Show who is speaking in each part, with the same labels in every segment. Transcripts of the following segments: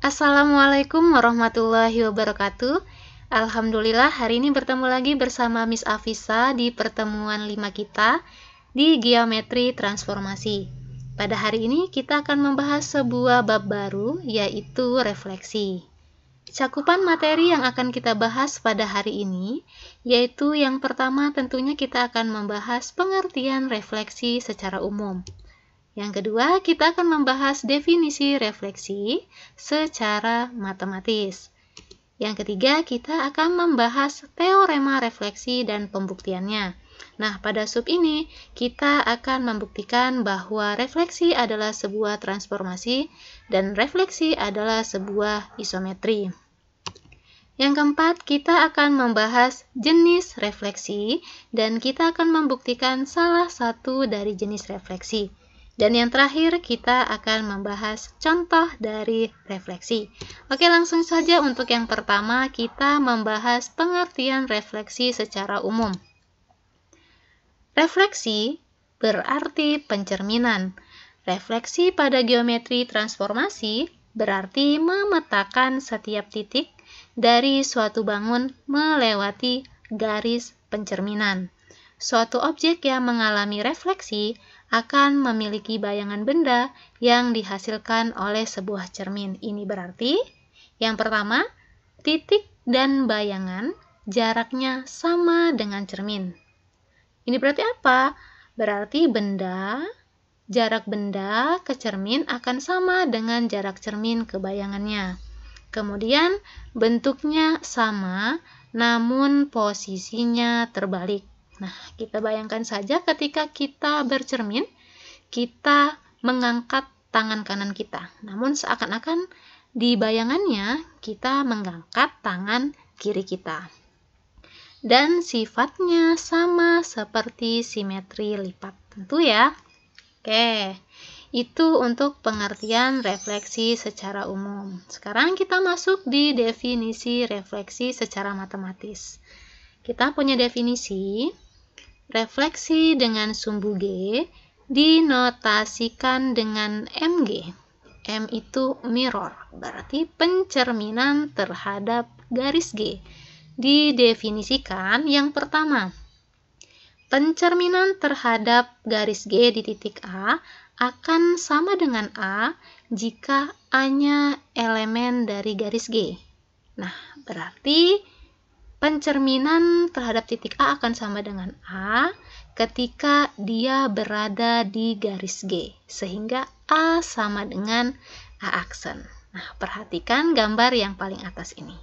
Speaker 1: Assalamualaikum warahmatullahi wabarakatuh. Alhamdulillah hari ini bertemu lagi bersama Miss Afisa di pertemuan 5 kita di geometri transformasi. Pada hari ini kita akan membahas sebuah bab baru, yaitu refleksi. Cakupan materi yang akan kita bahas pada hari ini, yaitu yang pertama tentunya kita akan membahas pengertian refleksi secara umum. Yang kedua, kita akan membahas definisi refleksi secara matematis. Yang ketiga, kita akan membahas teorema refleksi dan pembuktiannya. Nah, pada sub ini, kita akan membuktikan bahwa refleksi adalah sebuah transformasi dan refleksi adalah sebuah isometri. Yang keempat, kita akan membahas jenis refleksi dan kita akan membuktikan salah satu dari jenis refleksi. Dan yang terakhir, kita akan membahas contoh dari refleksi. Oke, langsung saja untuk yang pertama, kita membahas pengertian refleksi secara umum. Refleksi berarti pencerminan. Refleksi pada geometri transformasi berarti memetakan setiap titik dari suatu bangun melewati garis pencerminan. Suatu objek yang mengalami refleksi akan memiliki bayangan benda yang dihasilkan oleh sebuah cermin. Ini berarti, yang pertama, titik dan bayangan jaraknya sama dengan cermin. Ini berarti apa? Berarti jarak benda ke cermin akan sama dengan jarak cermin ke bayangannya. Kemudian, bentuknya sama, namun posisinya terbalik. Nah, kita bayangkan saja ketika kita bercermin, kita mengangkat tangan kanan kita. Namun seakan-akan di bayangannya kita mengangkat tangan kiri kita. Dan sifatnya sama seperti simetri lipat. Tentu ya. Oke, itu untuk pengertian refleksi secara umum. Sekarang kita masuk di definisi refleksi secara matematis. Kita punya definisi. Refleksi dengan sumbu G dinotasikan dengan MG. M itu mirror, berarti pencerminan terhadap garis G. Didefinisikan yang pertama, pencerminan terhadap garis G di titik A akan sama dengan A jika A-nya elemen dari garis G. Nah, berarti pencerminan terhadap titik A akan sama dengan A ketika dia berada di garis G, sehingga A sama dengan A aksen. Nah, perhatikan gambar yang paling atas ini.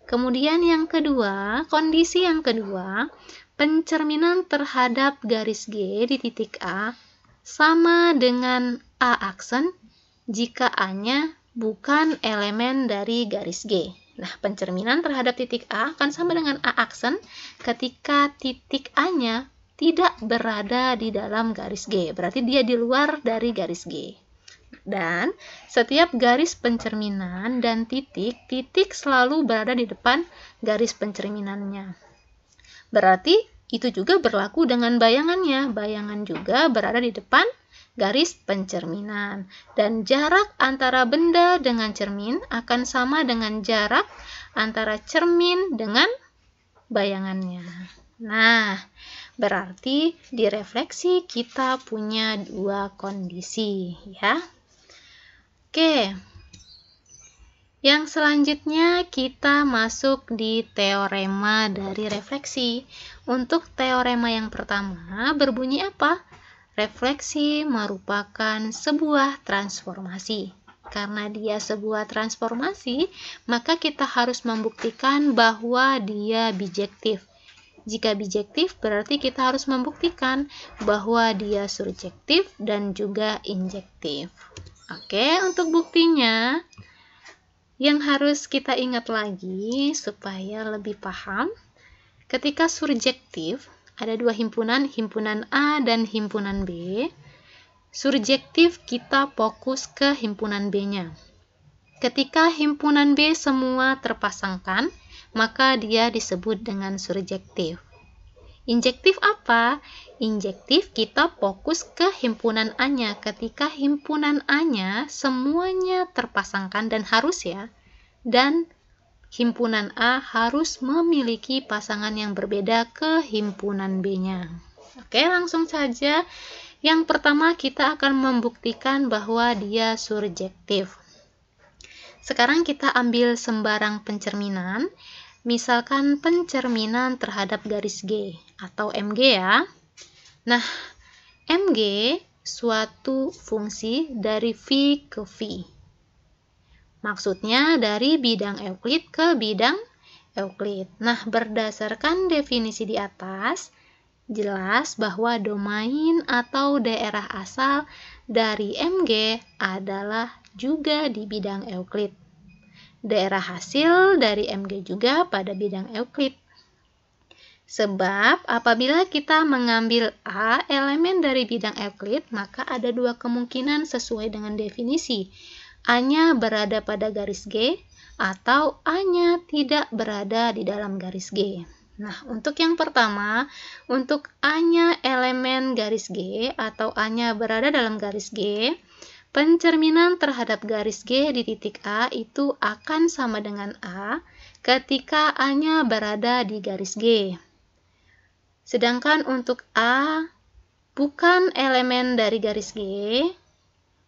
Speaker 1: Kemudian yang kedua, kondisi yang kedua, pencerminan terhadap garis G di titik A sama dengan A aksen jika A-nya bukan elemen dari garis G. Nah, pencerminan terhadap titik A akan sama dengan A aksen ketika titik A-nya tidak berada di dalam garis G. Berarti dia di luar dari garis G. Dan setiap garis pencerminan dan titik selalu berada di depan garis pencerminannya. Berarti itu juga berlaku dengan bayangannya. Bayangan juga berada di depan garis pencerminan, dan jarak antara benda dengan cermin akan sama dengan jarak antara cermin dengan bayangannya. Nah, berarti di refleksi kita punya dua kondisi, ya. Oke. Yang selanjutnya kita masuk di teorema dari refleksi. Untuk teorema yang pertama berbunyi apa? Refleksi merupakan sebuah transformasi. Karena dia sebuah transformasi, maka kita harus membuktikan bahwa dia bijektif. Jika bijektif, berarti kita harus membuktikan bahwa dia surjektif dan juga injektif. Oke, untuk buktinya, yang harus kita ingat lagi supaya lebih paham, ketika surjektif, ada dua himpunan A dan himpunan B. Surjektif kita fokus ke himpunan B-nya. Ketika himpunan B semua terpasangkan, maka dia disebut dengan surjektif. Injektif apa? Injektif kita fokus ke himpunan A-nya. Ketika himpunan A-nya semuanya terpasangkan dan harus ya. Dan himpunan A harus memiliki pasangan yang berbeda ke himpunan B-nya. Oke, langsung saja. Yang pertama kita akan membuktikan bahwa dia surjektif. Sekarang kita ambil sembarang pencerminan. Misalkan pencerminan terhadap garis G atau MG ya. Nah, MG suatu fungsi dari V ke V. Maksudnya dari bidang Euclid ke bidang Euclid. Nah, berdasarkan definisi di atas, jelas bahwa domain atau daerah asal dari MG adalah juga di bidang Euclid. Daerah hasil dari MG juga pada bidang Euclid. Sebab apabila kita mengambil A elemen dari bidang Euclid, maka ada dua kemungkinan sesuai dengan definisi. A-nya berada pada garis G atau A-nya tidak berada di dalam garis G. Nah, untuk yang pertama, untuk A-nya elemen garis G atau A-nya berada dalam garis G, pencerminan terhadap garis G di titik A itu akan sama dengan A ketika A-nya berada di garis G. Sedangkan untuk A bukan elemen dari garis G,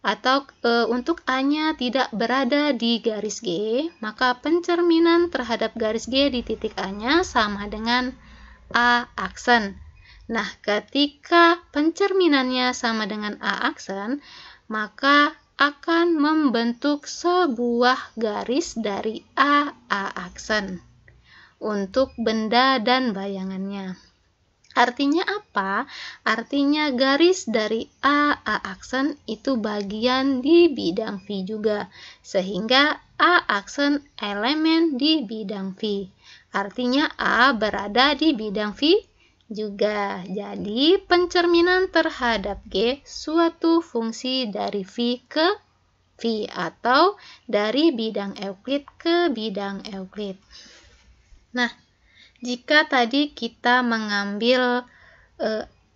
Speaker 1: atau untuk A-nya tidak berada di garis G, maka pencerminan terhadap garis G di titik A-nya sama dengan A aksen. Nah, ketika pencerminannya sama dengan A aksen, maka akan membentuk sebuah garis dari A aksen untuk benda dan bayangannya. Artinya apa? Artinya garis dari A aksen itu bagian di bidang V juga, sehingga A aksen elemen di bidang V. Artinya A berada di bidang V juga. Jadi pencerminan terhadap G suatu fungsi dari V ke V atau dari bidang Euclid ke bidang Euclid. Nah, jika tadi kita mengambil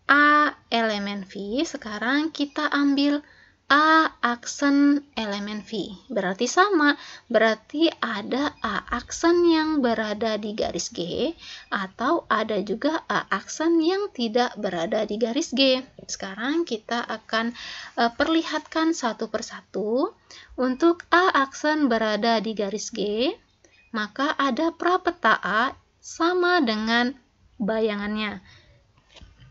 Speaker 1: A elemen V, sekarang kita ambil A aksen elemen V. Berarti sama, berarti ada A aksen yang berada di garis G atau ada juga A aksen yang tidak berada di garis G. Sekarang kita akan perlihatkan satu persatu. Untuk A aksen berada di garis G, maka ada prapeta A sama dengan bayangannya.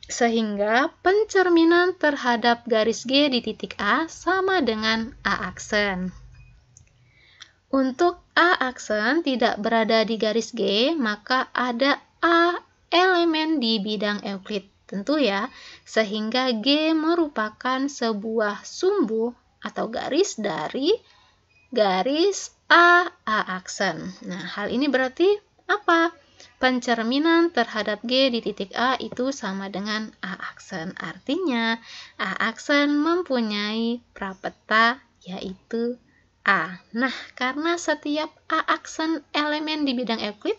Speaker 1: Sehingga pencerminan terhadap garis G di titik A sama dengan A aksen. Untuk A aksen tidak berada di garis G, maka ada A elemen di bidang Euclid. Tentu ya, sehingga G merupakan sebuah sumbu atau garis dari garis A aksen. Nah, hal ini berarti apa? Pencerminan terhadap G di titik A itu sama dengan A aksen. Artinya, A aksen mempunyai prapeta yaitu A. Nah, karena setiap A aksen elemen di bidang Euclid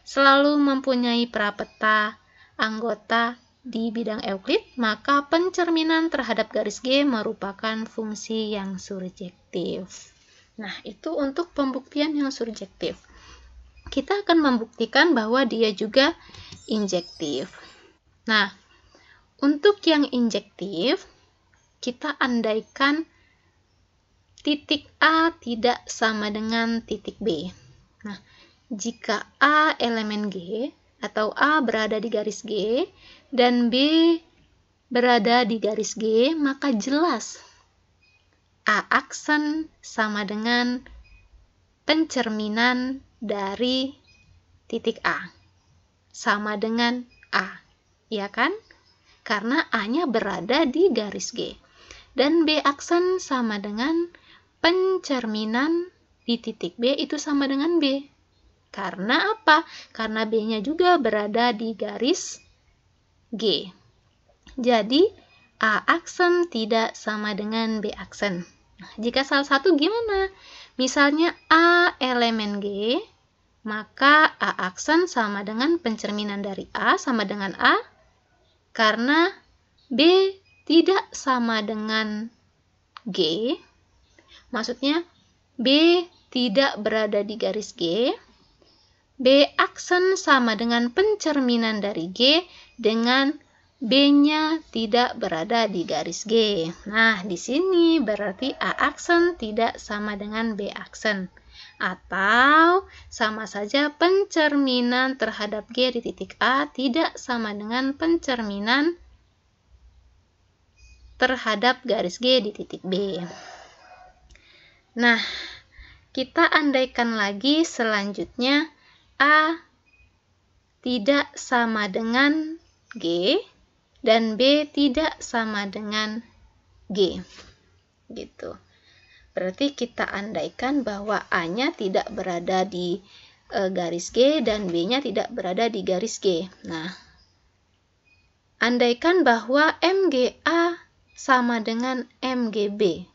Speaker 1: selalu mempunyai prapeta anggota di bidang Euclid, maka pencerminan terhadap garis G merupakan fungsi yang surjektif. Nah, itu untuk pembuktian yang surjektif. Kita akan membuktikan bahwa dia juga injektif. Nah, untuk yang injektif, kita andaikan titik A tidak sama dengan titik B. Nah, jika A elemen G atau A berada di garis G dan B berada di garis G, maka jelas A aksen sama dengan pencerminan dari titik A. Sama dengan A, ya kan? Karena A-nya berada di garis G. Dan B aksen sama dengan pencerminan di titik B itu sama dengan B. Karena apa? Karena B-nya juga berada di garis G. Jadi, A aksen tidak sama dengan B aksen. Nah, jika salah satu gimana? Misalnya A elemen G, maka A aksen sama dengan pencerminan dari A sama dengan A Karena B tidak sama dengan G, maksudnya B tidak berada di garis G, B aksen sama dengan pencerminan dari G dengan B-nya tidak berada di garis G. Nah, di sini berarti A aksen tidak sama dengan B aksen. Atau sama saja pencerminan terhadap G di titik A tidak sama dengan pencerminan terhadap garis G di titik B. Nah, kita andaikan lagi selanjutnya A tidak sama dengan G dan B tidak sama dengan G. Gitu. Berarti kita andaikan bahwa A-nya tidak berada di garis G dan B-nya tidak berada di garis G. Nah, andaikan bahwa MGA sama dengan MGB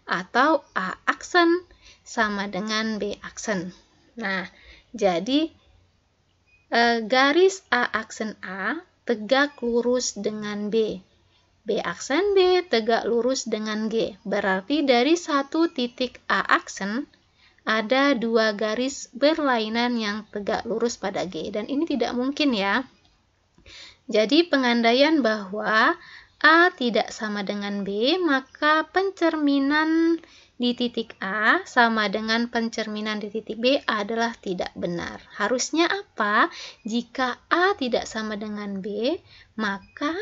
Speaker 1: atau A aksen sama dengan B aksen. Nah, jadi garis A aksen A tegak lurus dengan B. B aksen B tegak lurus dengan G. Berarti dari satu titik A aksen ada dua garis berlainan yang tegak lurus pada G. Dan ini tidak mungkin ya. Jadi pengandaian bahwa A tidak sama dengan B, maka pencerminan di titik A sama dengan pencerminan di titik B adalah tidak benar. Harusnya apa? Jika A tidak sama dengan B, maka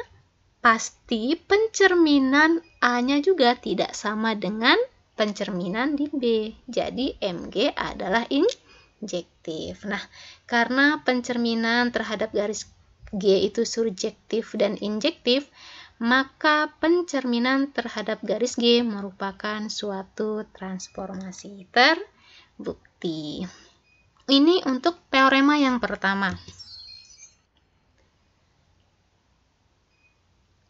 Speaker 1: pasti pencerminan A-nya juga tidak sama dengan pencerminan di B. Jadi MG adalah injektif. Nah, karena pencerminan terhadap garis G itu surjektif dan injektif, maka pencerminan terhadap garis G merupakan suatu transformasi terbukti. Ini untuk teorema yang pertama.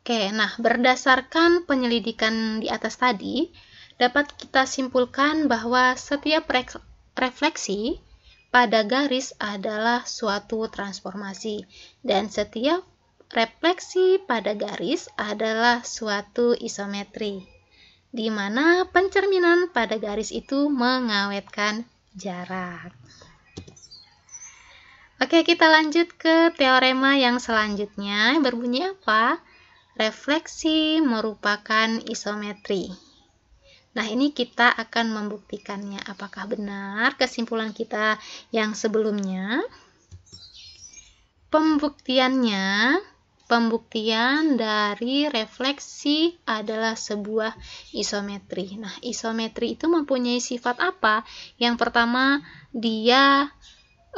Speaker 1: Oke, nah berdasarkan penyelidikan di atas tadi, dapat kita simpulkan bahwa setiap refleksi pada garis adalah suatu transformasi, dan setiap refleksi pada garis adalah suatu isometri, di mana pencerminan pada garis itu mengawetkan jarak. Oke, kita lanjut ke teorema yang selanjutnya. Berbunyi apa? Refleksi merupakan isometri. Nah, ini kita akan membuktikannya. Apakah benar kesimpulan kita yang sebelumnya? Pembuktian dari refleksi adalah sebuah isometri. Nah, isometri itu mempunyai sifat apa? Yang pertama, dia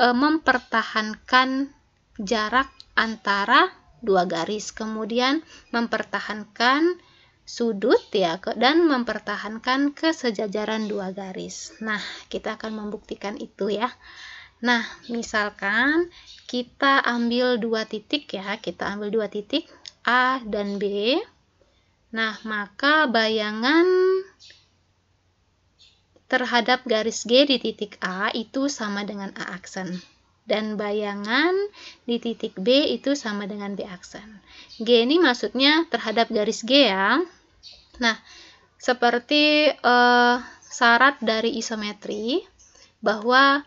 Speaker 1: mempertahankan jarak antara dua garis, kemudian mempertahankan sudut ya, dan mempertahankan kesejajaran dua garis. Nah, kita akan membuktikan itu ya. Nah, misalkan kita ambil dua titik ya, kita ambil dua titik A dan B. Nah, maka bayangan terhadap garis G di titik A itu sama dengan A aksen. Dan bayangan di titik B itu sama dengan B aksen. G ini maksudnya terhadap garis G ya. Nah, seperti syarat dari isometri, bahwa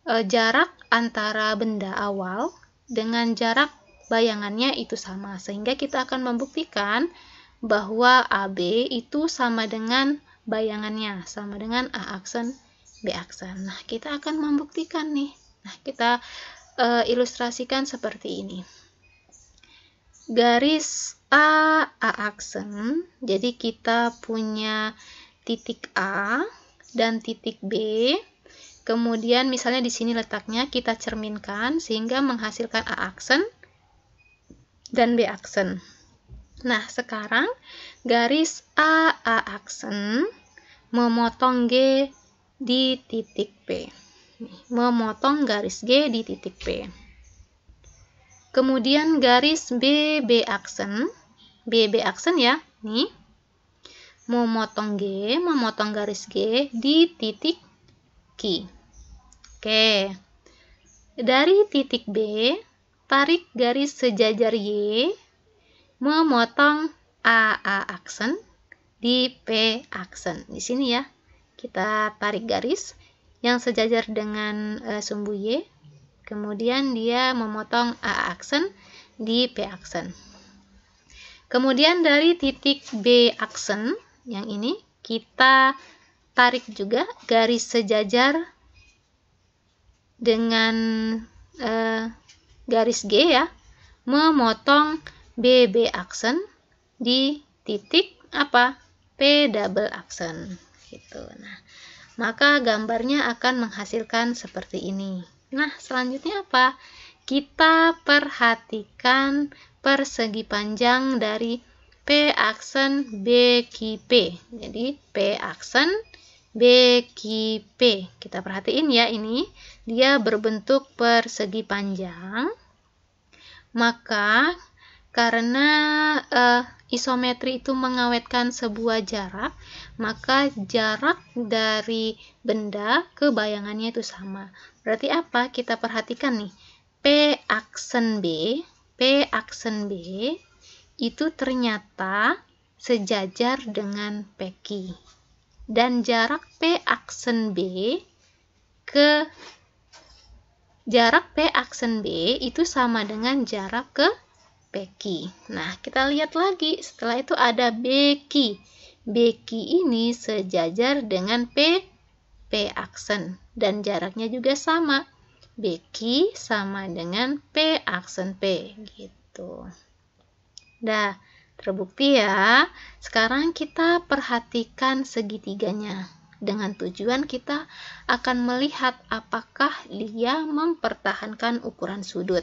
Speaker 1: jarak antara benda awal dengan jarak bayangannya itu sama. Sehingga kita akan membuktikan bahwa AB itu sama dengan bayangannya, sama dengan A aksen, B aksen. Nah, kita akan membuktikan nih. Nah, kita ilustrasikan seperti ini. Garis A aksen, jadi kita punya titik A dan titik B. Kemudian misalnya di sini letaknya kita cerminkan sehingga menghasilkan A aksen dan B aksen. Nah, sekarang garis A aksen memotong G di titik P. Memotong garis G di titik P. Kemudian garis B aksen ya, nih, memotong garis G di titik Q. Oke, dari titik B, tarik garis sejajar Y memotong AA aksen di P aksen. Di sini ya, kita tarik garis yang sejajar dengan sumbu Y. Kemudian dia memotong AA aksen di P aksen. Kemudian dari titik B aksen yang ini kita tarik juga garis sejajar dengan garis G ya, memotong BB aksen di titik apa? P double aksen gitu. Nah, maka gambarnya akan menghasilkan seperti ini. Nah, selanjutnya apa? Kita perhatikan persegi panjang dari P aksen BQP. Jadi P aksen BQP. Kita perhatiin ya, ini dia berbentuk persegi panjang. Maka karena isometri itu mengawetkan sebuah jarak, maka jarak dari benda ke bayangannya itu sama. Berarti apa? Kita perhatikan nih, P aksen B itu ternyata sejajar dengan PQ. Dan jarak P aksen B itu sama dengan jarak ke PQ. Nah, kita lihat lagi. Setelah itu ada BQ. BQ ini sejajar dengan P aksen. Dan jaraknya juga sama. BQ sama dengan P aksen P. Gitu. Nah, terbukti ya. Sekarang kita perhatikan segitiganya. Dengan tujuan kita akan melihat apakah dia mempertahankan ukuran sudut.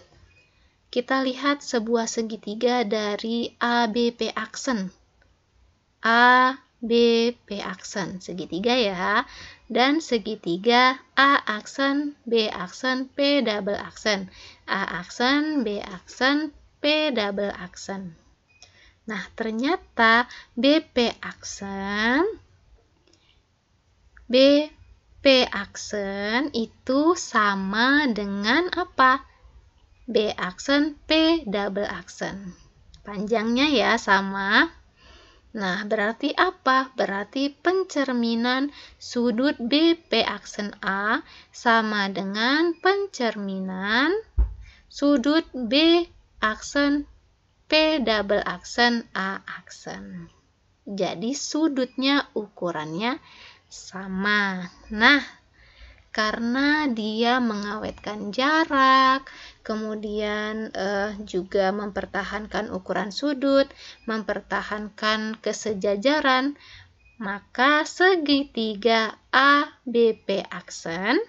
Speaker 1: Kita lihat sebuah segitiga dari ABP aksen. ABP aksen, segitiga ya. Dan segitiga A aksen, B aksen, P double aksen. A aksen, B aksen, P double aksen. Nah, ternyata BP aksen itu sama dengan apa? B aksen, P double aksen. Panjangnya ya sama. Nah, berarti apa? Berarti pencerminan sudut BP aksen A sama dengan pencerminan sudut B aksen P double aksen A aksen. Jadi sudutnya ukurannya sama. Nah, karena dia mengawetkan jarak, kemudian juga mempertahankan ukuran sudut, mempertahankan kesejajaran, maka segitiga ABP aksen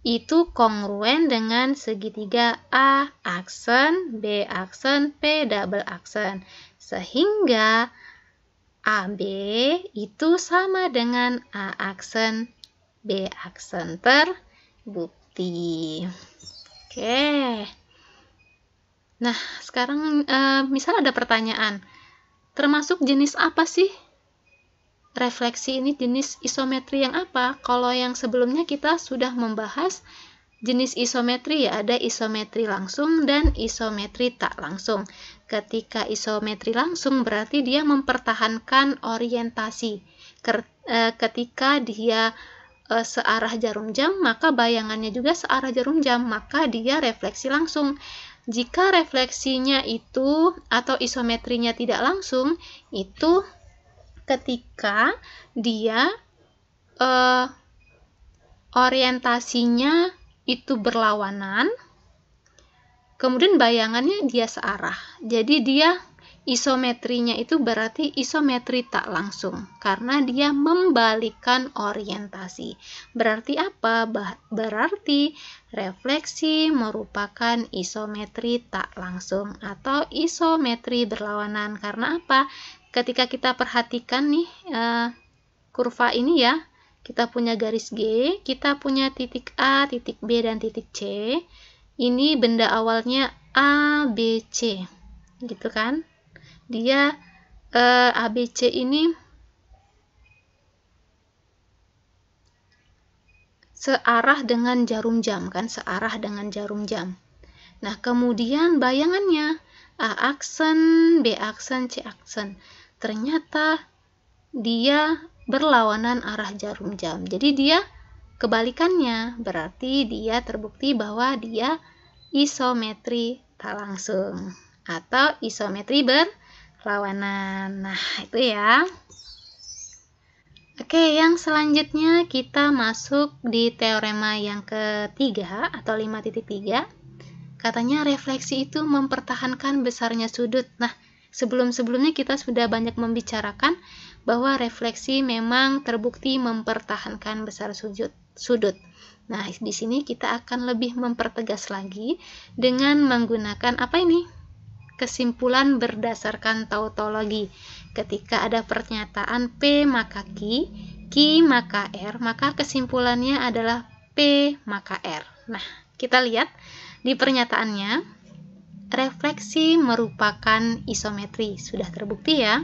Speaker 1: itu kongruen dengan segitiga A aksen, B aksen, P double aksen. Sehingga AB itu sama dengan A aksen, B aksen. Terbukti. Oke. Nah, sekarang misal ada pertanyaan. Termasuk jenis apa sih? Refleksi ini jenis isometri yang apa? Kalau yang sebelumnya kita sudah membahas jenis isometri, ya ada isometri langsung dan isometri tak langsung. Ketika isometri langsung berarti dia mempertahankan orientasi. Ketika dia searah jarum jam, maka bayangannya juga searah jarum jam, maka dia refleksi langsung. Jika refleksinya itu atau isometrinya tidak langsung, itu ketika dia orientasinya itu berlawanan, kemudian bayangannya dia searah. Jadi dia isometrinya itu berarti isometri tak langsung karena dia membalikkan orientasi. Berarti apa? Berarti refleksi merupakan isometri tak langsung atau isometri berlawanan. Karena apa? Ketika kita perhatikan nih kurva ini ya, kita punya garis G, kita punya titik A, titik B, dan titik C. Ini benda awalnya ABC, gitu kan? Dia ABC ini searah dengan jarum jam kan, searah dengan jarum jam. Nah, kemudian bayangannya A aksen, B aksen, C aksen. Ternyata dia berlawanan arah jarum jam. Jadi dia kebalikannya, berarti dia terbukti bahwa dia isometri tak langsung atau isometri berlawanan. Nah, itu ya. Oke, yang selanjutnya kita masuk di teorema yang ketiga atau 5.3. Katanya refleksi itu mempertahankan besarnya sudut. Nah, sebelum-sebelumnya kita sudah banyak membicarakan bahwa refleksi memang terbukti mempertahankan besar sudut. Nah, di sini kita akan lebih mempertegas lagi dengan menggunakan apa ini? Kesimpulan berdasarkan tautologi. Ketika ada pernyataan P maka Q maka R, maka kesimpulannya adalah P maka R. Nah, kita lihat di pernyataannya, refleksi merupakan isometri. Sudah terbukti ya.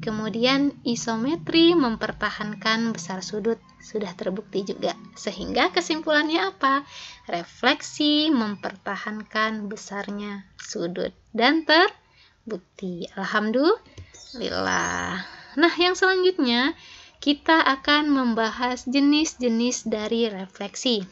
Speaker 1: Kemudian isometri mempertahankan besar sudut. Sudah terbukti juga. Sehingga kesimpulannya apa? Refleksi mempertahankan besarnya sudut. Dan terbukti. Alhamdulillah. Nah, yang selanjutnya kita akan membahas jenis-jenis dari refleksi.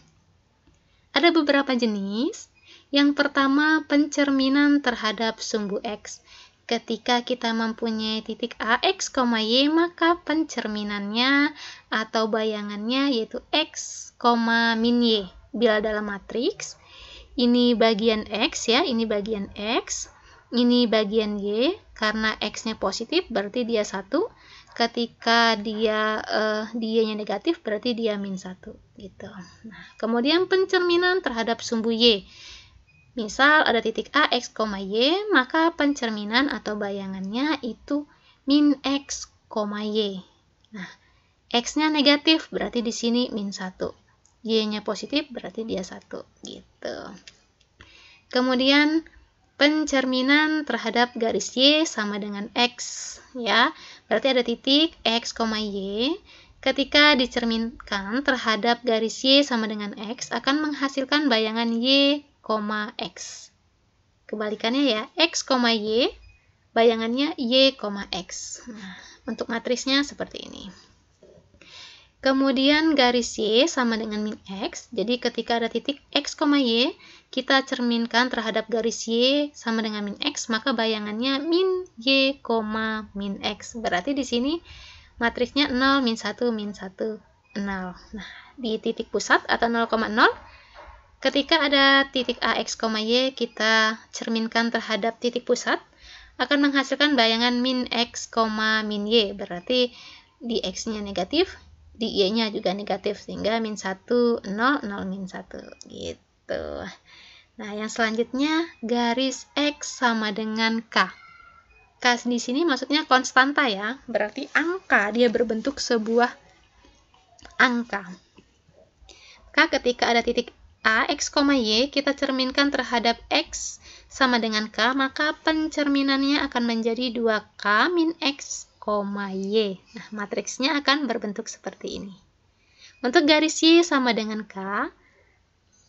Speaker 1: Ada beberapa jenis. Yang pertama, pencerminan terhadap sumbu X. Ketika kita mempunyai titik A, X, Y, maka pencerminannya atau bayangannya yaitu X, min Y. Bila dalam matriks, ini bagian X ya, ini bagian X, ini bagian Y. Karena X-nya positif, berarti dia 1. Ketika dia Y-nya negatif, berarti dia min 1 gitu. Nah, kemudian pencerminan terhadap sumbu Y. Misal ada titik A, X, Y, maka pencerminan atau bayangannya itu min X, Y. Nah, X-nya negatif, berarti di sini min 1. Y-nya positif, berarti dia 1 gitu. Kemudian pencerminan terhadap garis Y sama dengan X ya. Berarti ada titik X, Y. Ketika dicerminkan terhadap garis Y sama dengan X akan menghasilkan bayangan Y, X. Kebalikannya ya, X, Y, bayangannya Y, X. Nah, untuk matrisnya seperti ini. Kemudian garis Y sama dengan min X. Jadi ketika ada titik X, Y, kita cerminkan terhadap garis Y sama dengan min X, maka bayangannya min Y, min X. Berarti di sini matriksnya 0, min 1, min 1, 0. Nah, di titik pusat atau 0,0, ketika ada titik A, X, Y, kita cerminkan terhadap titik pusat, akan menghasilkan bayangan min X, min Y. Berarti di X-nya negatif, di Y-nya juga negatif, sehingga min 1, 0, 0, min 1 gitu. Nah, yang selanjutnya garis X sama dengan K. K di sini maksudnya konstanta ya, berarti angka, dia berbentuk sebuah angka. K ketika ada titik A, X, Y, kita cerminkan terhadap X sama dengan K, maka pencerminannya akan menjadi 2K min X, Y. Nah, matriksnya akan berbentuk seperti ini. Untuk garis Y sama dengan K,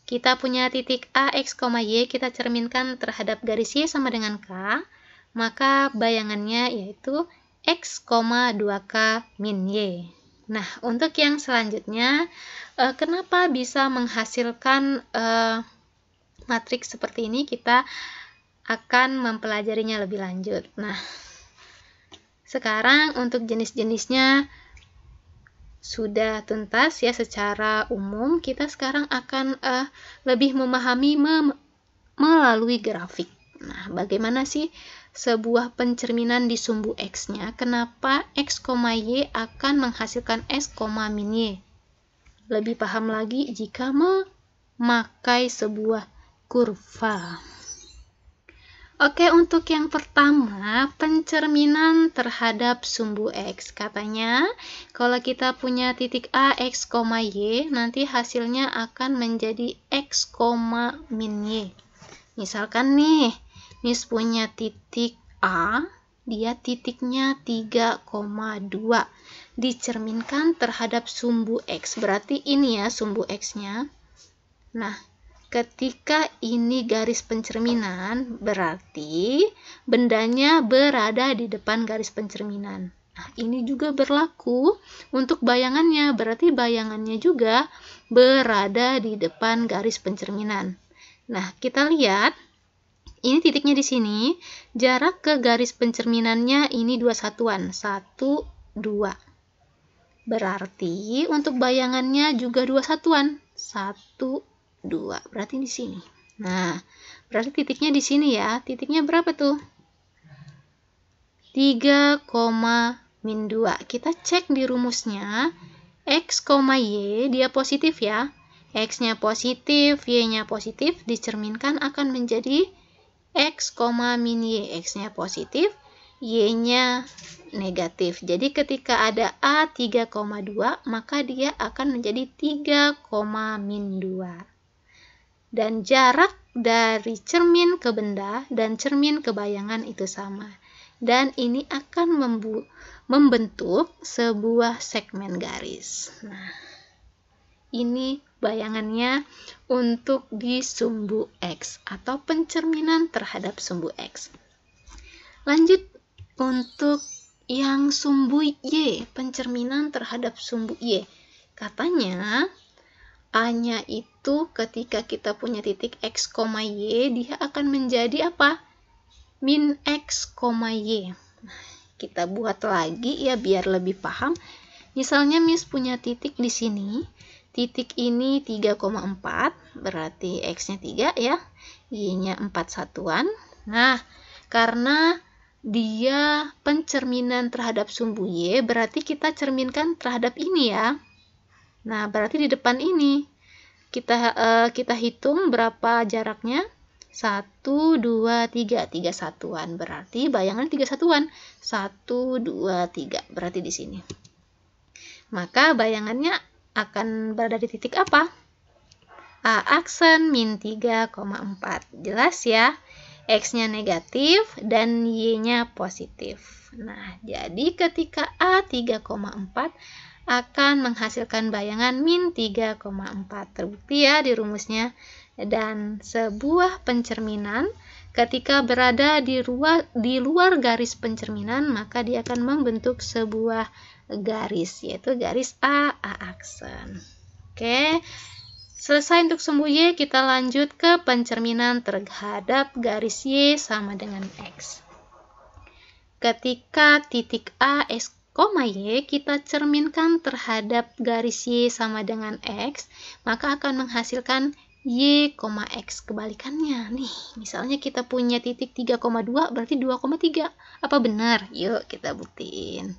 Speaker 1: kita punya titik A, X, Y, kita cerminkan terhadap garis Y sama dengan K, maka bayangannya yaitu X, 2K min Y. Nah, untuk yang selanjutnya, kenapa bisa menghasilkan matriks seperti ini? Kita akan mempelajarinya lebih lanjut. Nah, sekarang untuk jenis-jenisnya sudah tuntas ya secara umum. Kita sekarang akan lebih memahami melalui grafik. Nah, bagaimana sih sebuah pencerminan di sumbu X-nya? Kenapa X, Y akan menghasilkan S, min Y? Lebih paham lagi jika memakai sebuah kurva. Oke, untuk yang pertama, pencerminan terhadap sumbu X. Katanya, kalau kita punya titik A, X, Y, nanti hasilnya akan menjadi X, min Y. Misalkan nih, Miss punya titik A, dia titiknya 3,2. Dicerminkan terhadap sumbu X. Berarti ini ya sumbu X-nya. Nah, ketika ini garis pencerminan, berarti bendanya berada di depan garis pencerminan. Nah, ini juga berlaku untuk bayangannya, berarti bayangannya juga berada di depan garis pencerminan. Nah, kita lihat, ini titiknya di sini, jarak ke garis pencerminannya ini 2 satuan, 1, 2. Berarti untuk bayangannya juga 2 satuan, 1, 2. Berarti di sini. Nah, berarti titiknya di sini ya. Titiknya berapa tuh? 3, min 2. Kita cek di rumusnya. X, Y, dia positif ya. X-nya positif, Y-nya positif, dicerminkan akan menjadi X, min Y. X-nya positif, Y-nya negatif. Jadi ketika ada A 3,2, maka dia akan menjadi 3, min 2. Dan jarak dari cermin ke benda dan cermin ke bayangan itu sama. Dan ini akan membentuk sebuah segmen garis. Nah, ini bayangannya untuk di sumbu X atau pencerminan terhadap sumbu X. Lanjut untuk yang sumbu Y, pencerminan terhadap sumbu Y. Katanya A-nya itu ketika kita punya titik X, Y, dia akan menjadi apa? Min X, Y. Nah, kita buat lagi ya biar lebih paham. Misalnya Miss punya titik di sini. Titik ini 3,4, berarti X-nya 3 ya. Y-nya 4 satuan. Nah, karena dia pencerminan terhadap sumbu Y, berarti kita cerminkan terhadap ini ya. Nah, berarti di depan ini kita hitung berapa jaraknya. 1, 2, 3, 3 satuan. Berarti bayangan 3 satuan. 1, 2, 3. Berarti di sini. Maka bayangannya akan berada di titik apa? A aksen min 3,4. Jelas ya? X-nya negatif dan Y-nya positif. Nah, jadi ketika A 3,4 akan menghasilkan bayangan min 3,4. Terbukti ya di rumusnya. Dan sebuah pencerminan ketika berada di luar garis pencerminan, maka dia akan membentuk sebuah garis, yaitu garis A aksen. Oke. Selesai untuk sumbu Y, kita lanjut ke pencerminan terhadap garis Y sama dengan X. Ketika titik A, X, Y, kita cerminkan terhadap garis Y sama dengan X, maka akan menghasilkan Y, X. Kebalikannya nih, misalnya kita punya titik 3,2, berarti 2,3. Apa benar? Yuk kita buktiin.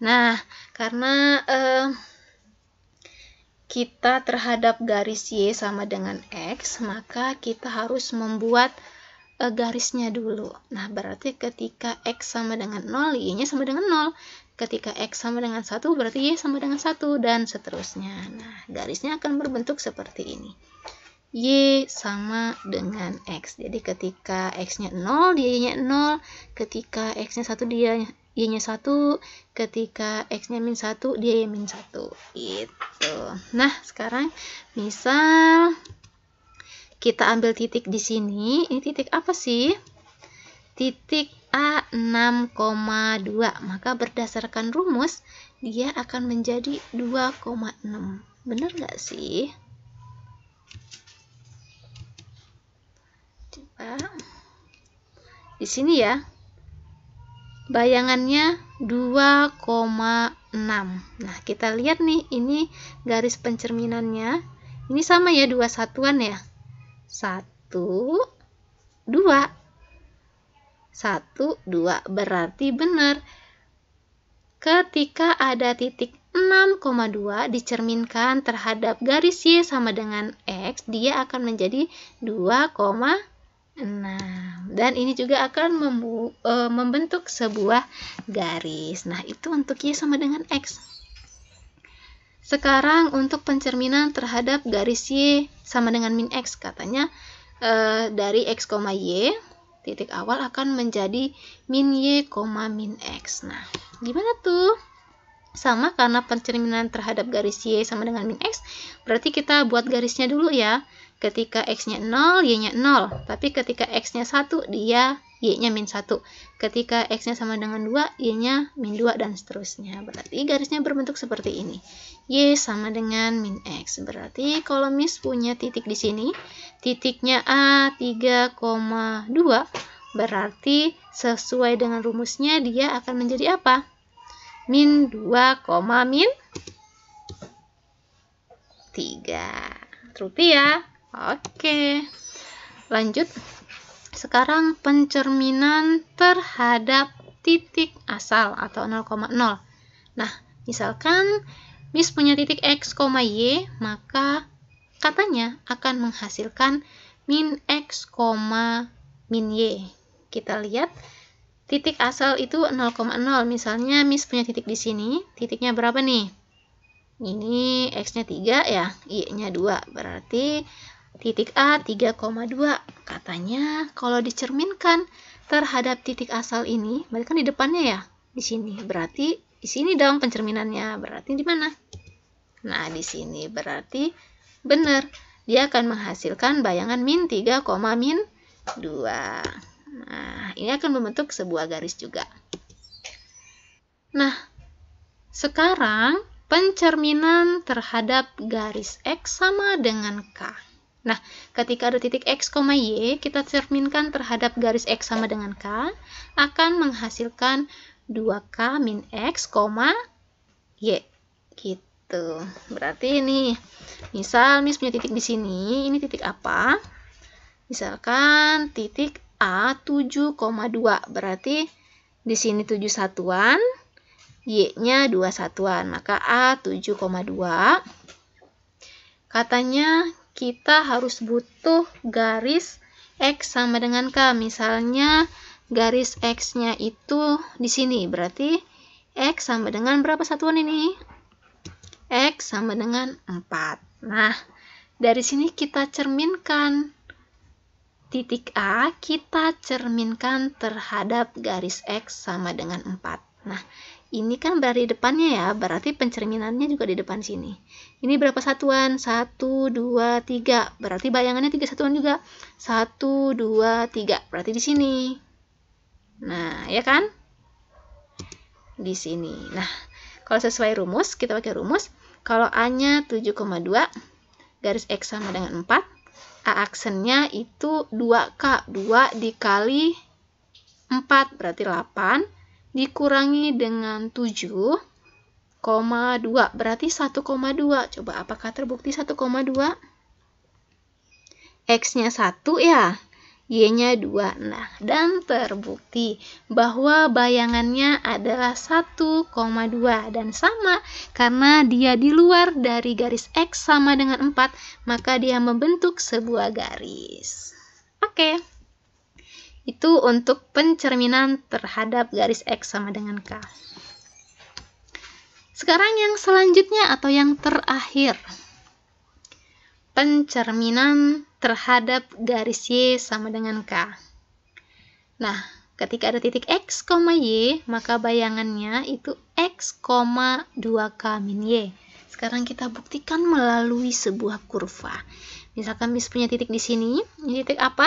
Speaker 1: Nah, karena kita terhadap garis Y sama dengan X, maka kita harus membuat garisnya dulu. Nah, berarti ketika X sama dengan 0, Y-nya sama dengan 0. Ketika X sama dengan 1, berarti Y sama dengan 1, dan seterusnya. Nah, garisnya akan berbentuk seperti ini. Y sama dengan X. Jadi ketika X-nya 0, dia Y-nya 0. Ketika X-nya 1, dia Y-nya 1, ketika X-nya min 1, dia Y min 1. Gitu. Nah, sekarang misal kita ambil titik di sini. Ini titik apa sih? Titik A 6,2. Maka berdasarkan rumus, dia akan menjadi 2,6. Benar nggak sih? Coba. Di sini ya. Bayangannya 2,6. Nah, kita lihat nih, ini garis pencerminannya. Ini sama ya, 2 satuan ya. 1, 2. 1, 2. Berarti benar. Ketika ada titik 6,2 dicerminkan terhadap garis Y sama dengan X, dia akan menjadi 2,6. Dan ini juga akan membentuk sebuah garis. Nah, itu untuk Y sama dengan X. Sekarang untuk pencerminan terhadap garis Y sama dengan min X. Katanya dari X, Y, titik awal akan menjadi min Y, min X. Nah, gimana tuh? Sama karena pencerminan terhadap garis Y sama dengan min X, berarti kita buat garisnya dulu ya. Ketika X-nya 0, Y-nya 0. Tapi ketika X-nya 1, dia Y-nya min 1. Ketika X-nya sama dengan 2, Y-nya min 2, dan seterusnya. Berarti garisnya berbentuk seperti ini. Y sama dengan min X. Berarti kalau Miss punya titik di sini, titiknya A 3,2, berarti sesuai dengan rumusnya dia akan menjadi apa? Min 2, min 3. Teruti ya. Oke. Lanjut. Sekarang pencerminan terhadap titik asal atau 0,0. Nah, misalkan Miss punya titik X, Y, maka katanya akan menghasilkan min X, min Y. Kita lihat. Titik asal itu 0,0. Misalnya Miss punya titik di sini. Titiknya berapa nih? Ini X-nya 3 ya, Y-nya 2. Berarti titik A 3,2. Katanya kalau dicerminkan terhadap titik asal ini, berarti kan di depannya ya, di sini. Berarti di sini dong pencerminannya. Berarti di mana? Nah, di sini. Berarti benar. Dia akan menghasilkan bayangan min 3, min 2. Nah, ini akan membentuk sebuah garis juga. Nah, sekarang pencerminan terhadap garis X sama dengan K. Nah, ketika ada titik X, Y, kita cerminkan terhadap garis X sama dengan K, akan menghasilkan 2K min X, Y. Gitu. Berarti ini, misal Miss punya titik di sini, ini titik apa? Misalkan titik A 7,2, berarti di sini 7 satuan, Y-nya 2 satuan, maka A 7,2. Katanya kita harus butuh garis X sama dengan K. Misalnya garis X-nya itu di sini, berarti X sama dengan berapa satuan ini? X sama dengan 4. Nah, dari sini kita cerminkan titik A, kita cerminkan terhadap garis X sama dengan 4. Nah, ini kan berarti depannya ya, berarti pencerminannya juga di depan sini. Ini berapa satuan? 1, 2, 3. Berarti bayangannya 3 satuan juga. 1, 2, 3. Berarti di sini. Nah, ya kan? Di sini. Nah, kalau sesuai rumus, kita pakai rumus. Kalau A-nya 7,2, garis X sama dengan 4. A aksennya itu 2K. 2 dikali 4 berarti 8. Dikurangi dengan 7,2 berarti 1,2. Coba apakah terbukti 1,2? X-nya 1 ya. Y-nya 2. Nah, dan terbukti bahwa bayangannya adalah 1,2 dan sama karena dia di luar dari garis X sama dengan 4, maka dia membentuk sebuah garis. Oke. Itu untuk pencerminan terhadap garis X sama dengan K. Sekarang yang selanjutnya atau yang terakhir. Pencerminan terhadap garis Y sama dengan K. Nah, ketika ada titik X, Y, maka bayangannya itu X, 2K min Y. Sekarang kita buktikan melalui sebuah kurva. Misalkan Miss punya titik di sini. Ini titik apa?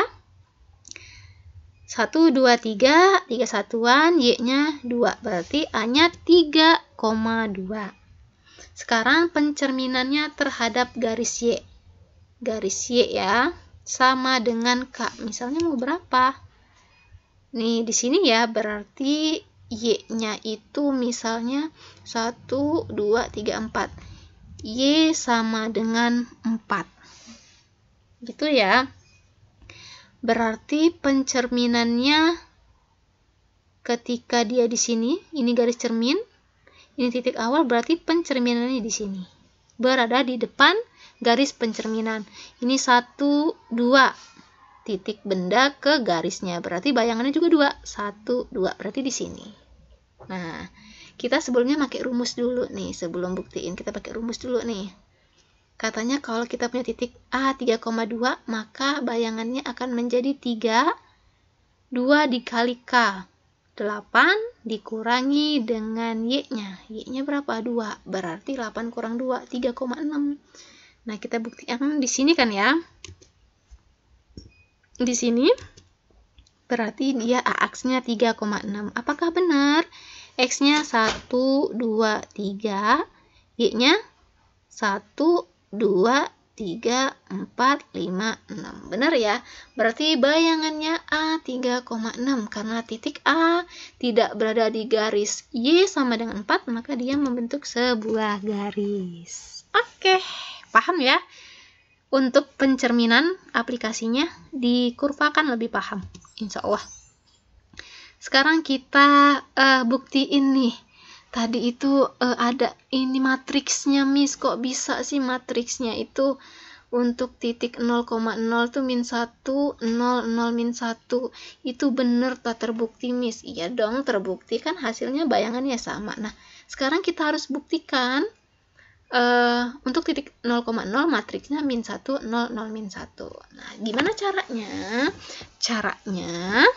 Speaker 1: 1, 2, 3. 3 satuan, Y-nya 2. Berarti A-nya 3,2. Sekarang pencerminannya terhadap garis Y. Garis Y ya, sama dengan K. Misalnya mau berapa? Nih, di sini ya, berarti Y-nya itu misalnya 1, 2, 3, 4. Y sama dengan 4. Gitu ya. Berarti pencerminannya ketika dia di sini, ini garis cermin, ini titik awal, berarti pencerminannya di sini. Berada di depan garis pencerminan. Ini 1, 2. Titik benda ke garisnya. Berarti bayangannya juga 2. 1, 2. Berarti di sini. Nah, kita sebelumnya pakai rumus dulu nih. Sebelum buktiin, kita pakai rumus dulu nih. Katanya kalau kita punya titik A 3,2, maka bayangannya akan menjadi 3. 2 dikali K. 8 dikurangi dengan Y-nya. Y-nya berapa? 2. Berarti 8 kurang 2, 3,6. Nah, kita buktikan di sini kan ya. Di sini berarti dia AX-nya 3,6. Apakah benar? X-nya 1, 2, 3. Y-nya 1, 2, 3, 4, 5, 6. Benar ya? Berarti bayangannya A 3,6. Karena titik A tidak berada di garis Y sama dengan 4, maka dia membentuk sebuah garis. Oke, paham ya? Untuk pencerminan aplikasinya dikurvakan lebih paham, insya Allah. Sekarang kita buktiin nih. Tadi itu ada ini matriksnya, Miss. Kok bisa sih matriksnya itu untuk titik 0,0 tuh min 1, 0, 0, min 1. Itu bener tak terbukti, Miss? Iya dong, terbukti kan hasilnya bayangannya sama. Nah, sekarang kita harus buktikan untuk titik 0,0 matriksnya min 1, 0, 0, min 1. Nah, gimana caranya? Caranya,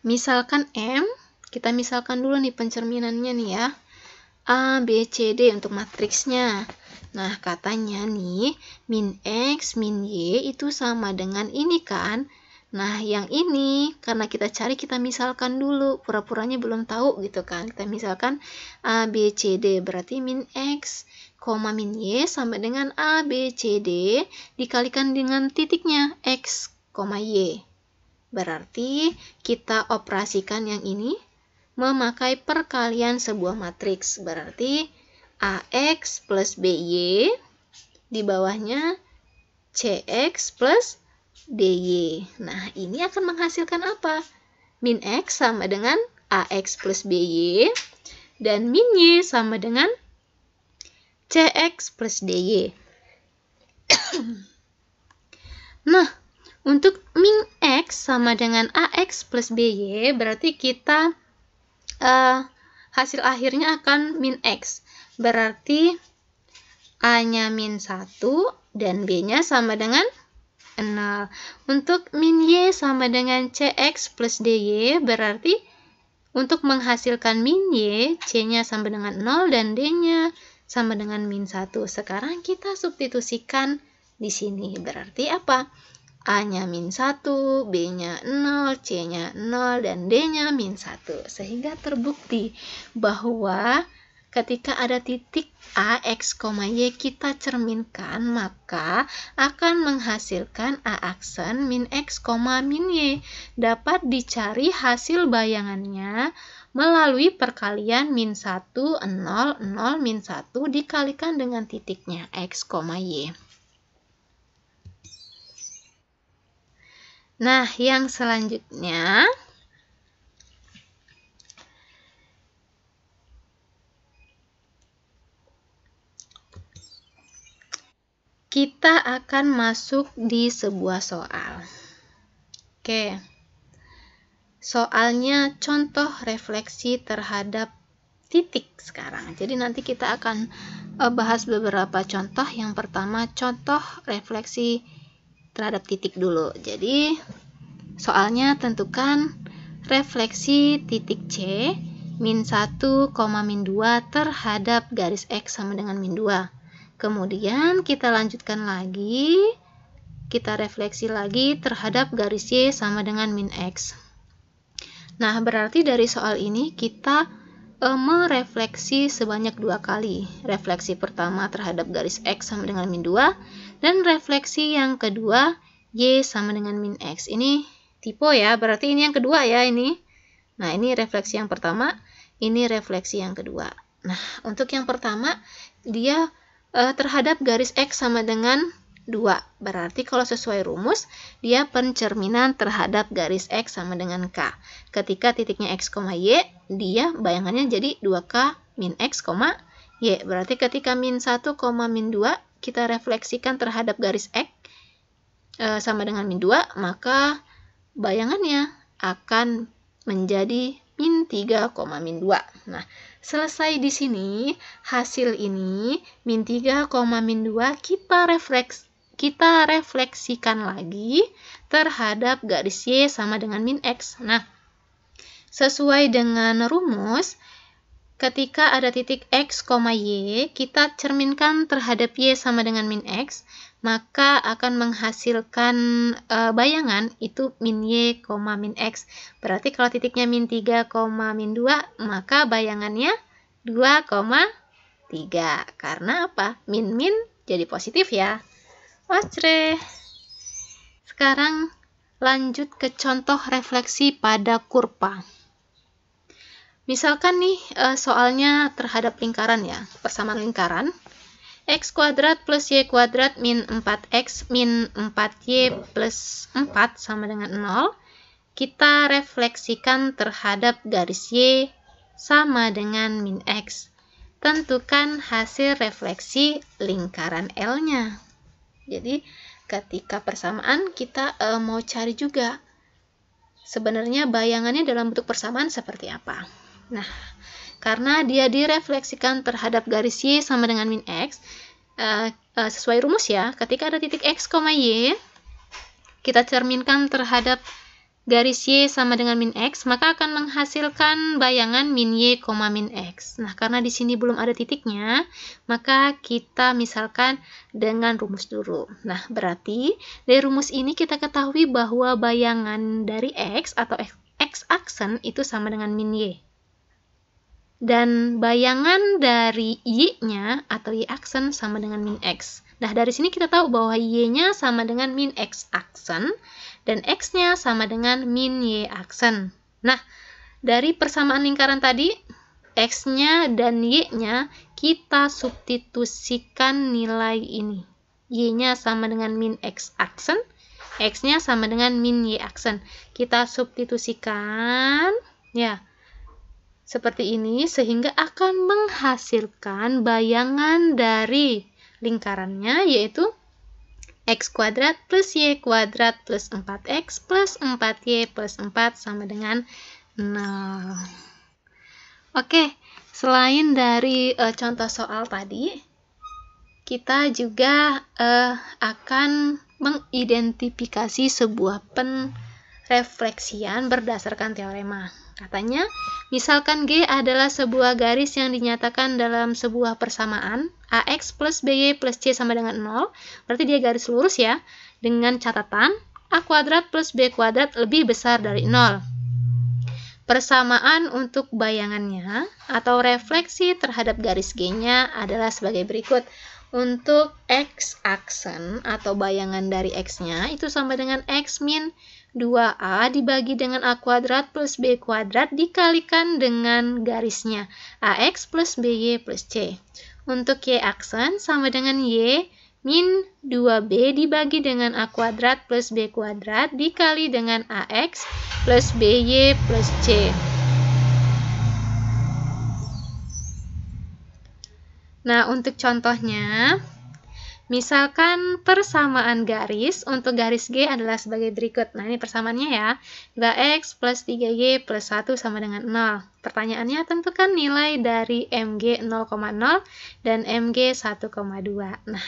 Speaker 1: misalkan M, kita misalkan dulu nih pencerminannya nih ya. A, B, C, D untuk matriksnya. Nah, katanya nih, min X, min Y itu sama dengan ini kan? Nah, yang ini, karena kita cari, kita misalkan dulu. Pura-puranya belum tahu gitu kan. Kita misalkan A, B, C, D. Berarti min X, min Y sama dengan A, B, C, D dikalikan dengan titiknya X, Y. Berarti kita operasikan yang ini memakai perkalian sebuah matriks. Berarti AX plus BY di bawahnya CX plus DY. Nah, ini akan menghasilkan apa? Min X sama dengan AX plus BY dan min Y sama dengan CX plus DY. Nah, untuk min X sama dengan AX plus BY berarti kita hasil akhirnya akan min X. Berarti A-nya min 1 dan B-nya sama dengan 0. Untuk min Y sama dengan CX plus DY berarti untuk menghasilkan min Y, C-nya sama dengan 0 dan D-nya sama dengan min 1. Sekarang kita substitusikan di sini. Berarti apa? A-nya min 1, B-nya 0, C-nya 0, dan D-nya min 1. Sehingga terbukti bahwa ketika ada titik A, X, Y kita cerminkan, maka akan menghasilkan A aksen min X, min Y. Dapat dicari hasil bayangannya melalui perkalian min 1, 0, 0, min 1 dikalikan dengan titiknya X, Y. Nah, yang selanjutnya kita akan masuk di sebuah soal. Oke. Soalnya contoh refleksi terhadap titik sekarang. Jadi nanti kita akan bahas beberapa contoh. Yang pertama contoh refleksi terhadap titik dulu. Jadi soalnya tentukan refleksi titik C min 1, min 2 terhadap garis X sama dengan min 2. Kemudian kita lanjutkan lagi, kita refleksi lagi terhadap garis Y sama dengan min X. Nah, berarti dari soal ini kita merefleksi sebanyak 2 kali. Refleksi pertama terhadap garis X sama dengan min 2, dan refleksi yang kedua Y sama dengan min X. Ini tipe ya, berarti ini yang kedua ya ini. Nah, ini refleksi yang pertama, ini refleksi yang kedua. Nah, untuk yang pertama, dia terhadap garis X sama dengan 2. Berarti kalau sesuai rumus, dia pencerminan terhadap garis X sama dengan K. Ketika titiknya X, Y, dia bayangannya jadi 2K min X, Y. Berarti ketika min 1, min 2, kita refleksikan terhadap garis X sama dengan min 2, maka bayangannya akan menjadi min 3, min 2. Nah, selesai di sini, hasil ini min 3, min 2 kita refleksikan lagi terhadap garis Y sama dengan min X. Nah, Sesuai dengan rumus, ketika ada titik X, Y, kita cerminkan terhadap Y sama dengan min X, maka akan menghasilkan bayangan itu min Y, min X. Berarti kalau titiknya min 3, min 2, maka bayangannya 2, 3. Karena apa? Min jadi positif ya. Oke. Sekarang lanjut ke contoh refleksi pada kurva. Misalkan nih soalnya terhadap lingkaran ya, persamaan lingkaran. X kuadrat plus Y kuadrat min 4X min 4Y plus 4 sama dengan 0. Kita refleksikan terhadap garis Y sama dengan min X. Tentukan hasil refleksi lingkaran L-nya. Jadi, ketika persamaan kita mau cari juga sebenarnya bayangannya dalam bentuk persamaan seperti apa. Nah, karena dia direfleksikan terhadap garis Y sama dengan min X, sesuai rumus ya, ketika ada titik X, Y, kita cerminkan terhadap garis Y sama dengan min X, maka akan menghasilkan bayangan min Y, min X. Nah, karena di sini belum ada titiknya, maka kita misalkan dengan rumus dulu. Nah, berarti dari rumus ini kita ketahui bahwa bayangan dari X atau X aksen itu sama dengan min Y. Dan bayangan dari Y-nya atau Y aksen sama dengan min X. Nah, dari sini kita tahu bahwa Y-nya sama dengan min X aksen dan X-nya sama dengan min Y aksen. Nah, dari persamaan lingkaran tadi, X-nya dan Y-nya kita substitusikan nilai ini. Y-nya sama dengan min X aksen, X-nya sama dengan min Y aksen. Kita substitusikan, ya, seperti ini, sehingga akan menghasilkan bayangan dari lingkarannya, yaitu X kuadrat plus Y kuadrat plus 4X plus 4Y plus 4 sama dengan 0. Oke, selain dari contoh soal tadi, kita juga akan mengidentifikasi sebuah penrefleksian berdasarkan teorema. Katanya, misalkan G adalah sebuah garis yang dinyatakan dalam sebuah persamaan AX plus BY plus C sama dengan 0, berarti dia garis lurus ya, dengan catatan A kuadrat plus B kuadrat lebih besar dari 0. Persamaan untuk bayangannya atau refleksi terhadap garis G-nya adalah sebagai berikut. Untuk X aksen atau bayangan dari X-nya itu sama dengan X min 2A dibagi dengan A kuadrat plus B kuadrat dikalikan dengan garisnya AX plus BY plus C. Untuk Y aksen sama dengan Y min 2B dibagi dengan A kuadrat plus B kuadrat dikali dengan AX plus BY plus C. Nah, untuk contohnya, misalkan persamaan garis untuk garis G adalah sebagai berikut. Nah, ini persamaannya ya. 2X plus 3Y plus 1 sama dengan 0. Pertanyaannya, tentukan nilai dari MG 0,0 dan MG 1,2. Nah,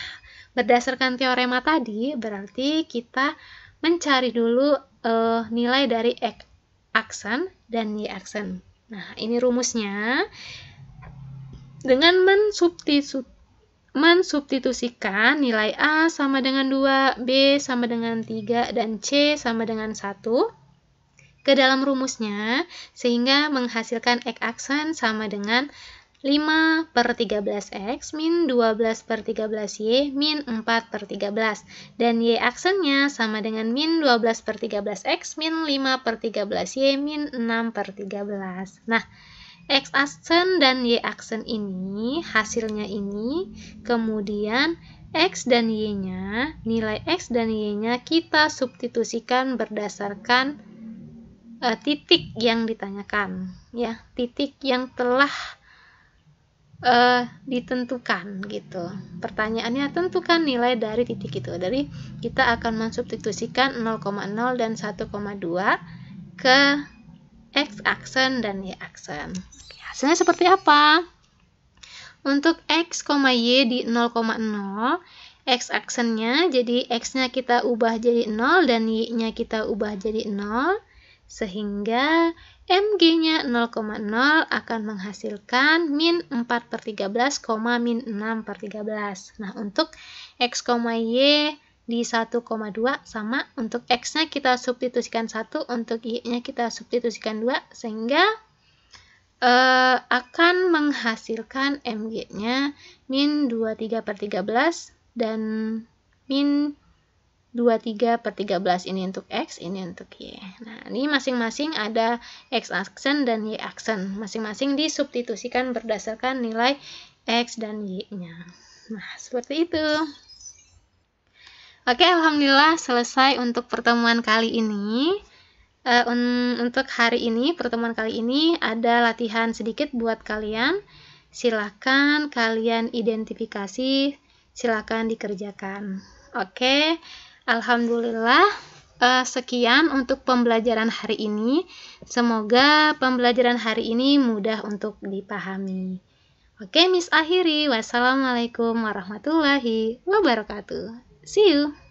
Speaker 1: berdasarkan teorema tadi, berarti kita mencari dulu nilai dari X aksen dan Y aksen. Nah, ini rumusnya. Dengan mensubstitusikan nilai A sama dengan 2, B sama dengan 3, dan C sama dengan 1 ke dalam rumusnya, sehingga menghasilkan X aksen sama dengan 5/13X min 12/13Y min 4/13. Dan Y aksennya sama dengan min 12/13X min 5/13Y min 6/13. Nah, X aksen dan Y aksen ini, hasilnya ini, kemudian X dan Y-nya, nilai X dan Y-nya kita substitusikan berdasarkan titik yang ditanyakan, ya, titik yang telah ditentukan gitu. Pertanyaannya, tentukan nilai dari titik itu. Jadi kita akan mensubstitusikan 0,0 dan 1,2 ke X aksen dan Y aksen. Hasilnya seperti apa? Untuk X, Y di 0,0, X aksennya, jadi X-nya kita ubah jadi 0 dan Y-nya kita ubah jadi 0, sehingga MG-nya 0,0 akan menghasilkan min 4/13, min 6/13. Nah, untuk X, Y di 1,2 sama, untuk X-nya kita substitusikan 1, untuk Y-nya kita substitusikan 2, sehingga akan menghasilkan MG-nya min 23/13 dan min 23/13. Ini untuk X, ini untuk Y. Nah, ini masing-masing ada X aksen dan Y aksen. Masing-masing disubstitusikan berdasarkan nilai X dan Y-nya. Nah, seperti itu. Oke, alhamdulillah selesai untuk pertemuan kali ini. Untuk hari ini, pertemuan kali ini ada latihan sedikit buat kalian. Silakan kalian identifikasi, silakan dikerjakan. Oke, alhamdulillah sekian untuk pembelajaran hari ini. Semoga pembelajaran hari ini mudah untuk dipahami. Oke, Miss akhiri. Wassalamualaikum warahmatullahi wabarakatuh. See you.